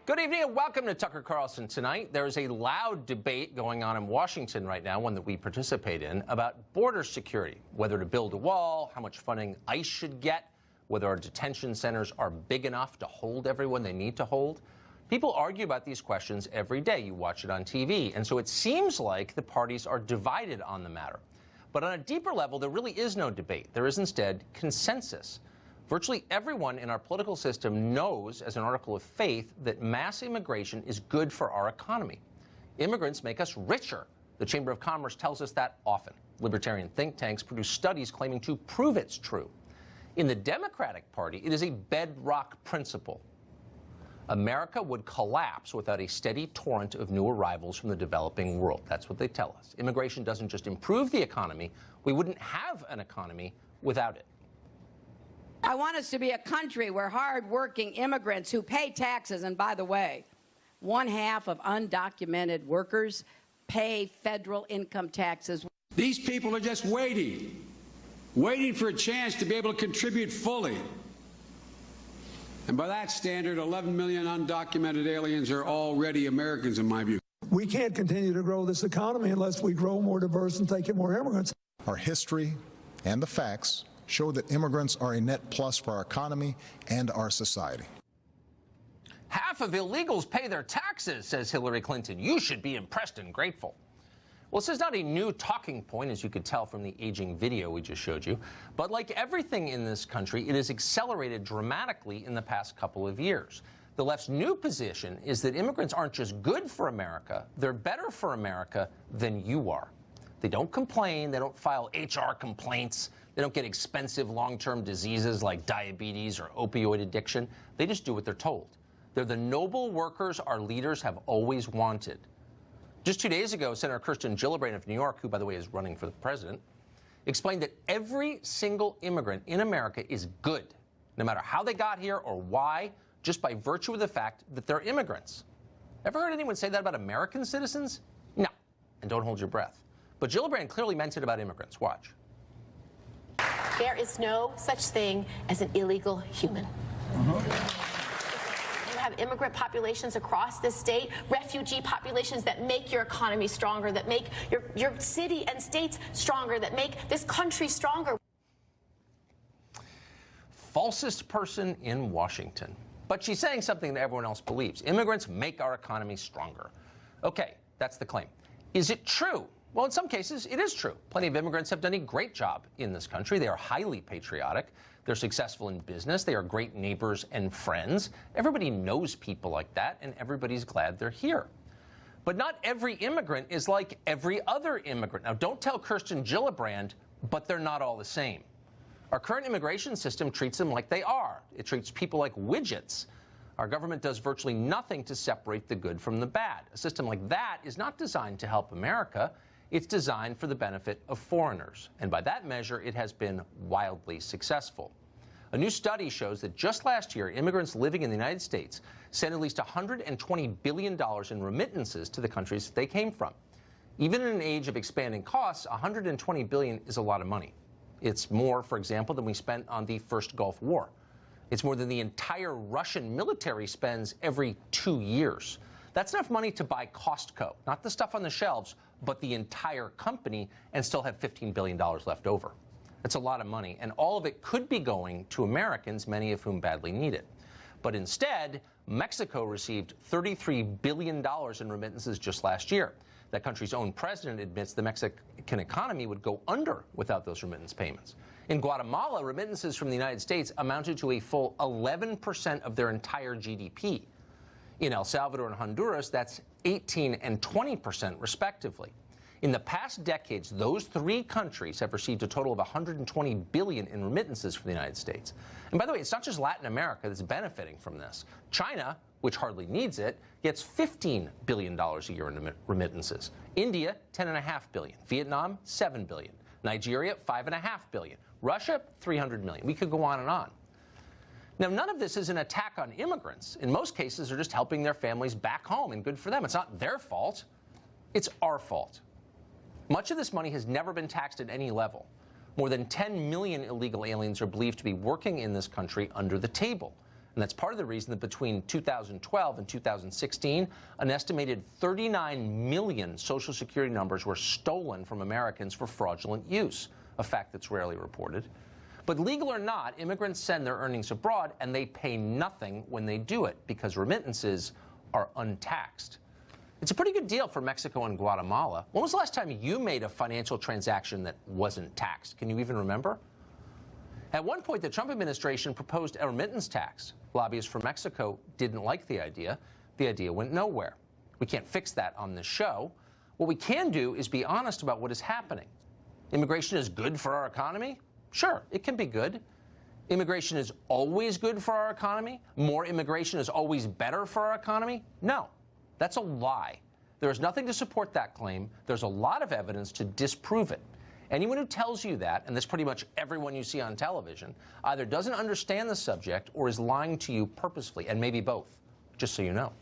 Good evening and welcome to Tucker Carlson Tonight. There's a loud debate going on in Washington right now, one that we participate in, about border security, whether to build a wall, how much funding ICE should get, whether our detention centers are big enough to hold everyone they need to hold. People argue about these questions every day. You watch it on TV. And so it seems like the parties are divided on the matter. But on a deeper level, there really is no debate. There is instead consensus. Virtually everyone in our political system knows, as an article of faith, that mass immigration is good for our economy. Immigrants make us richer. The Chamber of Commerce tells us that often. Libertarian think tanks produce studies claiming to prove it's true. In the Democratic Party, it is a bedrock principle. America would collapse without a steady torrent of new arrivals from the developing world. That's what they tell us. Immigration doesn't just improve the economy. We wouldn't have an economy without it. I want us to be a country where hard-working immigrants who pay taxes, and by the way, 1/2 of undocumented workers pay federal income taxes. These people are just waiting for a chance to be able to contribute fully. And by that standard, 11 million undocumented aliens are already Americans, in my view. We can't continue to grow this economy unless we grow more diverse and take in more immigrants. Our history and the facts show that immigrants are a net plus for our economy and our society. Half of illegals pay their taxes, says Hillary Clinton. You should be impressed and grateful. Well, this is not a new talking point, as you could tell from the aging video we just showed you. But like everything in this country, it has accelerated dramatically in the past couple of years. The left's new position is that immigrants aren't just good for America, they're better for America than you are. They don't complain, they don't file HR complaints, they don't get expensive long-term diseases like diabetes or opioid addiction. They just do what they're told. They're the noble workers our leaders have always wanted. Just 2 days ago, Senator Kirsten Gillibrand of New York, who, by the way, is running for the president, explained that every single immigrant in America is good, no matter how they got here or why, just by virtue of the fact that they're immigrants. Ever heard anyone say that about American citizens? No. And don't hold your breath. But Gillibrand clearly meant it about immigrants. Watch. There is no such thing as an illegal human. You have immigrant populations across this state, refugee populations that make your economy stronger, that make your city and states stronger, that make this country stronger. Falsest person in Washington. But she's saying something that everyone else believes. Immigrants make our economy stronger. Okay, that's the claim. Is it true? Well, in some cases, it is true. Plenty of immigrants have done a great job in this country. They are highly patriotic. They're successful in business. They are great neighbors and friends. Everybody knows people like that, and everybody's glad they're here. But not every immigrant is like every other immigrant. Now, don't tell Kirsten Gillibrand, but they're not all the same. Our current immigration system treats them like they are. It treats people like widgets. Our government does virtually nothing to separate the good from the bad. A system like that is not designed to help America. It's designed for the benefit of foreigners, and by that measure, it has been wildly successful. A new study shows that just last year, immigrants living in the United States sent at least $120 billion in remittances to the countries they came from. Even in an age of expanding costs, $120 billion is a lot of money. It's more, for example, than we spent on the first Gulf War. It's more than the entire Russian military spends every 2 years. That's enough money to buy Costco, not the stuff on the shelves, but the entire company, and still have $15 billion left over. That's a lot of money, and all of it could be going to Americans, many of whom badly need it. But instead, Mexico received $33 billion in remittances just last year. That country's own president admits the Mexican economy would go under without those remittance payments. In Guatemala, remittances from the United States amounted to a full 11% of their entire GDP. In El Salvador and Honduras, that's 18 and 20% respectively. In the past decades, those three countries have received a total of $120 billion in remittances from the United States. And by the way, it's not just Latin America that's benefiting from this. China, which hardly needs it, gets $15 billion a year in remittances. India, $10.5 billion. Vietnam, $7 billion. Nigeria, $5.5 billion. Russia, $300 million. We could go on and on. Now, none of this is an attack on immigrants. In most cases, they're just helping their families back home, and good for them. It's not their fault. It's our fault. Much of this money has never been taxed at any level. More than 10 million illegal aliens are believed to be working in this country under the table. And that's part of the reason that between 2012 and 2016, an estimated 39 million Social Security numbers were stolen from Americans for fraudulent use, a fact that's rarely reported. But legal or not, immigrants send their earnings abroad, and they pay nothing when they do it because remittances are untaxed. It's a pretty good deal for Mexico and Guatemala. When was the last time you made a financial transaction that wasn't taxed? Can you even remember? At one point, the Trump administration proposed a remittance tax. Lobbyists from Mexico didn't like the idea. The idea went nowhere. We can't fix that on this show. What we can do is be honest about what is happening. Immigration is good for our economy? Sure, it can be good. Immigration is always good for our economy? More immigration is always better for our economy? No, that's a lie. There is nothing to support that claim. There's a lot of evidence to disprove it. Anyone who tells you that, and that's pretty much everyone you see on television, either doesn't understand the subject or is lying to you purposefully, and maybe both, just so you know.